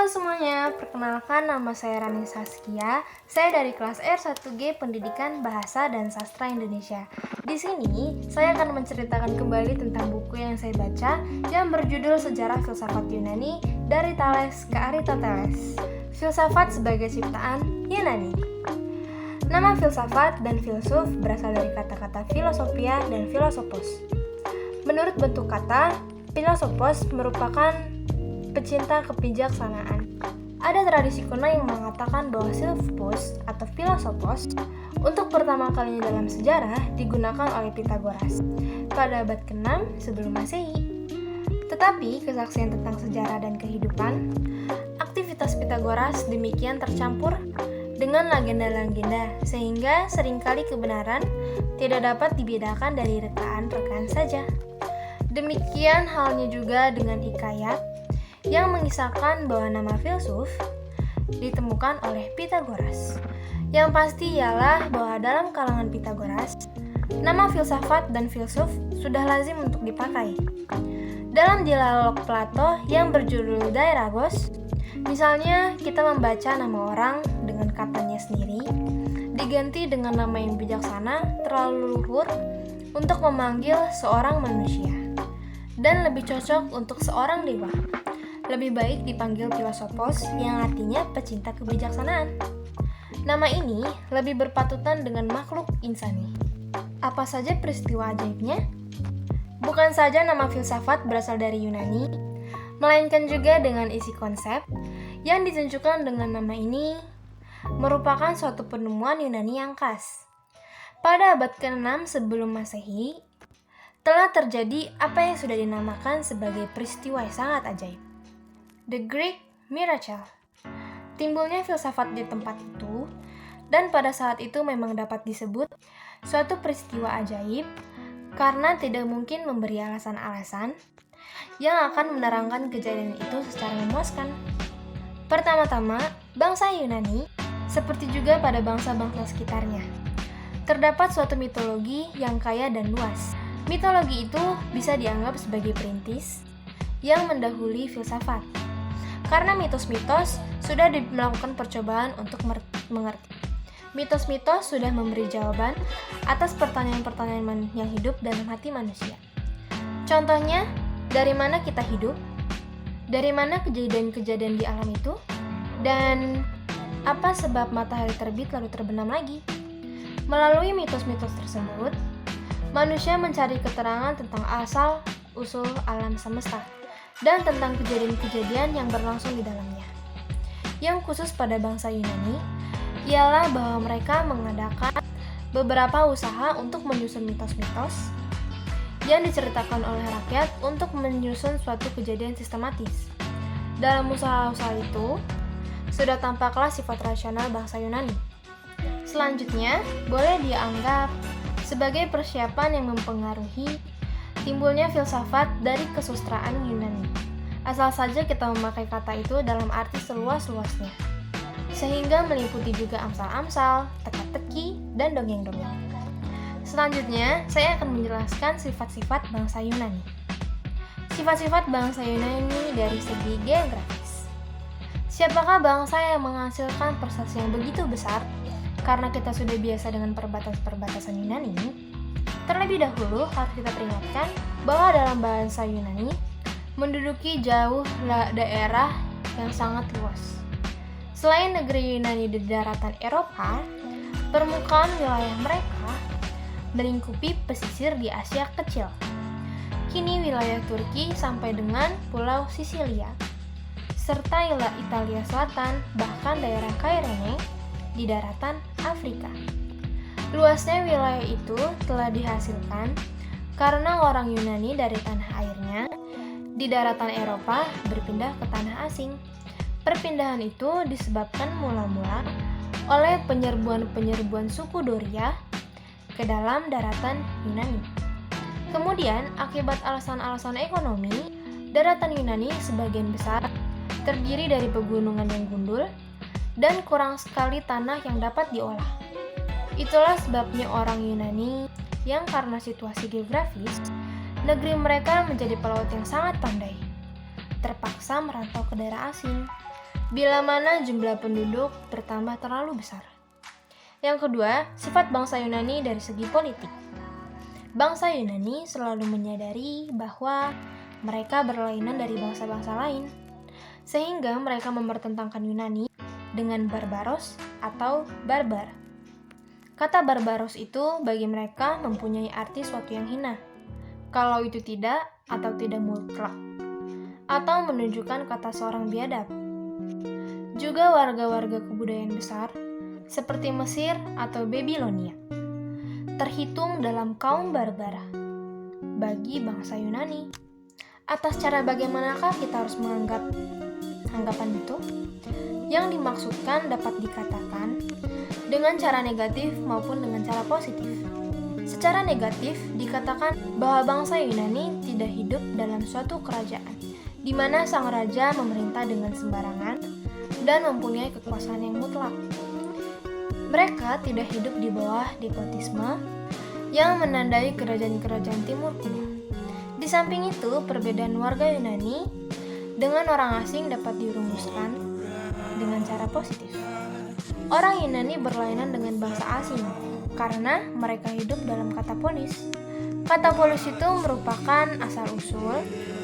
semuanya, perkenalkan nama saya Rani Saskia. Saya dari kelas R1G Pendidikan Bahasa dan Sastra Indonesia. Di sini, saya akan menceritakan kembali tentang buku yang saya baca yang berjudul Sejarah Filsafat Yunani dari Thales ke Aristoteles. Filsafat sebagai ciptaan Yunani. Nama filsafat dan filsuf berasal dari kata-kata filosofia dan filosopos. Menurut bentuk kata, filosopos merupakan pecinta kebijaksanaan. Ada tradisi kuno yang mengatakan bahwa silphus atau filosopos untuk pertama kalinya dalam sejarah digunakan oleh Pythagoras pada abad ke-6 sebelum Masehi. Tetapi kesaksian tentang sejarah dan kehidupan, aktivitas Pythagoras demikian tercampur dengan legenda-legenda sehingga seringkali kebenaran tidak dapat dibedakan dari rekaan-rekaan saja. Demikian halnya juga dengan hikayat yang mengisahkan bahwa nama filsuf ditemukan oleh Pythagoras. Yang pasti ialah bahwa dalam kalangan Pythagoras, nama filsafat dan filsuf sudah lazim untuk dipakai. Dalam dialog Plato yang berjudul Dialogos, misalnya kita membaca nama orang dengan katanya sendiri, diganti dengan nama yang bijaksana terlalu luhur untuk memanggil seorang manusia, dan lebih cocok untuk seorang dewa. Lebih baik dipanggil filosopos yang artinya pecinta kebijaksanaan. Nama ini lebih berpatutan dengan makhluk insani. Apa saja peristiwa ajaibnya? Bukan saja nama filsafat berasal dari Yunani, melainkan juga dengan isi konsep yang ditunjukkan dengan nama ini merupakan suatu penemuan Yunani yang khas. Pada abad ke-6 sebelum Masehi, telah terjadi apa yang sudah dinamakan sebagai peristiwa yang sangat ajaib. The Greek Miracle. Timbulnya filsafat di tempat itu, dan pada saat itu memang dapat disebut suatu peristiwa ajaib karena tidak mungkin memberi alasan-alasan yang akan menerangkan kejadian itu secara memuaskan. Pertama-tama, bangsa Yunani, seperti juga pada bangsa-bangsa sekitarnya, terdapat suatu mitologi yang kaya dan luas. Mitologi itu bisa dianggap sebagai perintis yang mendahului filsafat. Karena mitos-mitos sudah melakukan percobaan untuk mengerti. Mitos-mitos sudah memberi jawaban atas pertanyaan-pertanyaan yang hidup dalam hati manusia. Contohnya, dari mana kita hidup? Dari mana kejadian-kejadian di alam itu? Dan apa sebab matahari terbit lalu terbenam lagi? Melalui mitos-mitos tersebut, manusia mencari keterangan tentang asal-usul alam semesta dan tentang kejadian-kejadian yang berlangsung di dalamnya. Yang khusus pada bangsa Yunani ialah bahwa mereka mengadakan beberapa usaha untuk menyusun mitos-mitos yang diceritakan oleh rakyat untuk menyusun suatu kejadian sistematis. Dalam usaha-usaha itu, sudah tampaklah sifat rasional bangsa Yunani. Selanjutnya, boleh dianggap sebagai persiapan yang mempengaruhi timbulnya filsafat dari kesusastraan Yunani. Asal saja kita memakai kata itu dalam arti seluas-luasnya, sehingga meliputi juga amsal-amsal, teka-teki, dan dongeng-dongeng. Selanjutnya, saya akan menjelaskan sifat-sifat bangsa Yunani. Sifat-sifat bangsa Yunani dari segi geografis. Siapakah bangsa yang menghasilkan prestasi yang begitu besar? Karena kita sudah biasa dengan perbatasan-perbatasan Yunani, terlebih dahulu harus kita peringatkan bahwa dalam bahasa Yunani menduduki jauh daerah yang sangat luas. Selain negeri Yunani di daratan Eropa, permukaan wilayah mereka melingkupi pesisir di Asia Kecil. Kini wilayah Turki sampai dengan Pulau Sisilia, serta Italia Selatan, bahkan daerah Kyrene di daratan Afrika. Luasnya wilayah itu telah dihasilkan karena orang Yunani dari tanah airnya di daratan Eropa berpindah ke tanah asing. Perpindahan itu disebabkan mula-mula oleh penyerbuan-penyerbuan suku Doria ke dalam daratan Yunani. Kemudian, akibat alasan-alasan ekonomi, daratan Yunani sebagian besar terdiri dari pegunungan yang gundul dan kurang sekali tanah yang dapat diolah. Itulah sebabnya orang Yunani yang karena situasi geografis, negeri mereka menjadi pelaut yang sangat pandai, terpaksa merantau ke daerah asing. bila mana jumlah penduduk bertambah terlalu besar. Yang kedua, sifat bangsa Yunani dari segi politik. Bangsa Yunani selalu menyadari bahwa mereka berlainan dari bangsa-bangsa lain, sehingga mereka mempertentangkan Yunani dengan barbaros atau barbar. Kata barbaros itu bagi mereka mempunyai arti suatu yang hina, kalau itu tidak atau tidak mutlak, atau menunjukkan kata seorang biadab. Juga warga-warga kebudayaan besar, seperti Mesir atau Babilonia, terhitung dalam kaum barbar bagi bangsa Yunani. Atas cara bagaimanakah kita harus menganggap anggapan itu? Yang dimaksudkan dapat dikatakan dengan cara negatif maupun dengan cara positif. Secara negatif dikatakan bahwa bangsa Yunani tidak hidup dalam suatu kerajaan, di mana sang raja memerintah dengan sembarangan dan mempunyai kekuasaan yang mutlak. Mereka tidak hidup di bawah despotisme yang menandai kerajaan-kerajaan timur kuno. Di samping itu, perbedaan warga Yunani dengan orang asing dapat dirumuskan dengan cara positif. Orang Yunani berlainan dengan bangsa asing karena mereka hidup dalam kata polis. Kata polis itu merupakan asal-usul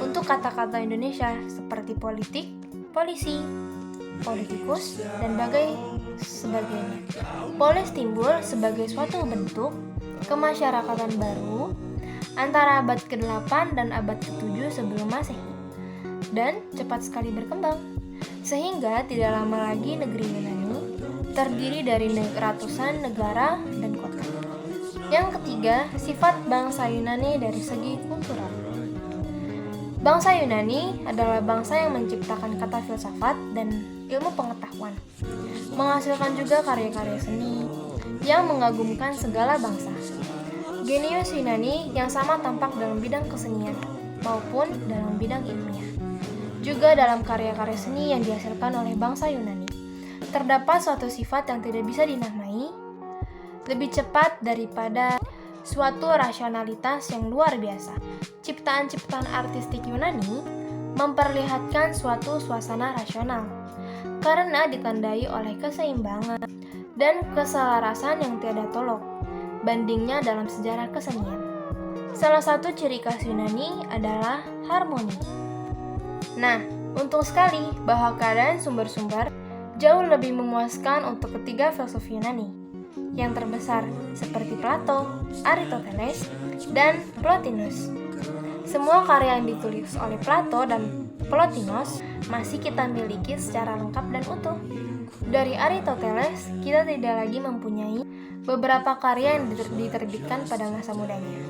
untuk kata-kata Indonesia seperti politik, polisi, politikus, dan sebagainya. Polis timbul sebagai suatu bentuk kemasyarakatan baru antara abad ke-8 dan abad ke-7 sebelum Masehi, dan cepat sekali berkembang, sehingga tidak lama lagi negeri Yunani terdiri dari ratusan negara dan kota. Yang ketiga, sifat bangsa Yunani dari segi kultural. Bangsa Yunani adalah bangsa yang menciptakan kata filsafat dan ilmu pengetahuan, menghasilkan juga karya-karya seni yang mengagumkan segala bangsa. Genius Yunani yang sama tampak dalam bidang kesenian maupun dalam bidang ilmiah. Juga dalam karya-karya seni yang dihasilkan oleh bangsa Yunani, terdapat suatu sifat yang tidak bisa dinamai lebih cepat daripada suatu rasionalitas yang luar biasa. Ciptaan-ciptaan artistik Yunani memperlihatkan suatu suasana rasional karena ditandai oleh keseimbangan dan keselarasan yang tiada tolok bandingnya dalam sejarah kesenian. Salah satu ciri khas Yunani adalah harmoni. Nah, untung sekali bahwa keadaan sumber-sumber jauh lebih memuaskan untuk ketiga filsuf Yunani yang terbesar seperti Plato, Aristoteles, dan Plotinus. Semua karya yang ditulis oleh Plato dan Plotinus masih kita miliki secara lengkap dan utuh. Dari Aristoteles, kita tidak lagi mempunyai beberapa karya yang diterbitkan pada masa mudanya.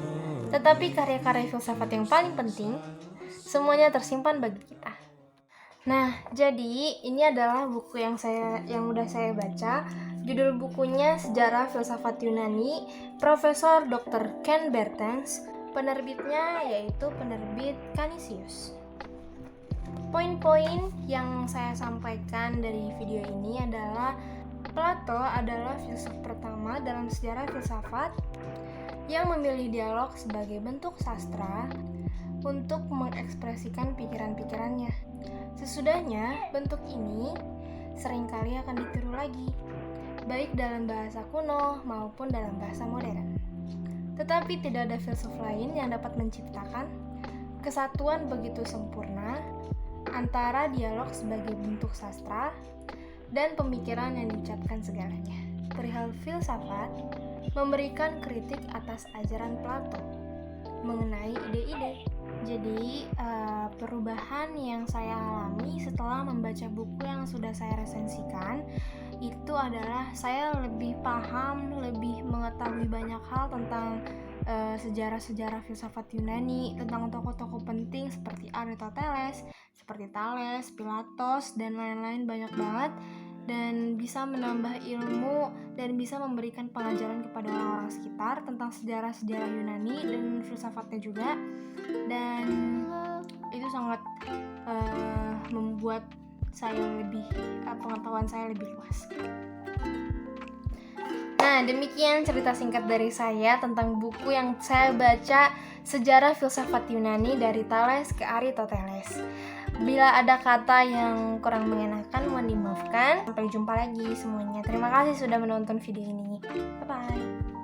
Tetapi karya-karya filsafat yang paling penting, semuanya tersimpan bagi kita. Nah, jadi ini adalah buku yang udah saya baca. Judul bukunya Sejarah Filsafat Yunani, Profesor Dr. Ken Bertens. Penerbitnya yaitu penerbit Canisius. Poin-poin yang saya sampaikan dari video ini adalah Plato adalah filsuf pertama dalam sejarah filsafat yang memilih dialog sebagai bentuk sastra untuk mengekspresikan pikiran-pikirannya. Sesudahnya, bentuk ini seringkali akan ditiru lagi, baik dalam bahasa kuno maupun dalam bahasa modern. Tetapi tidak ada filsuf lain yang dapat menciptakan kesatuan begitu sempurna antara dialog sebagai bentuk sastra dan pemikiran yang diucapkan segalanya. Perihal filsafat, memberikan kritik atas ajaran Plato mengenai ide-ide. Jadi, perubahan yang saya alami setelah membaca buku yang sudah saya resensikan itu adalah saya lebih paham, lebih mengetahui banyak hal tentang sejarah-sejarah filsafat Yunani, tentang tokoh-tokoh penting seperti Aristoteles, seperti Thales, Pilatos, dan lain-lain banyak banget, dan bisa menambah ilmu dan bisa memberikan pengajaran kepada orang-orang sekitar tentang sejarah-sejarah Yunani dan filsafatnya juga, dan itu sangat membuat saya pengetahuan saya lebih luas. Nah, demikian cerita singkat dari saya tentang buku yang saya baca, Sejarah Filsafat Yunani dari Thales ke Aristoteles. Bila ada kata yang kurang mengenakan, mohon dimaafkan. Sampai jumpa lagi semuanya. Terima kasih sudah menonton video ini. Bye-bye.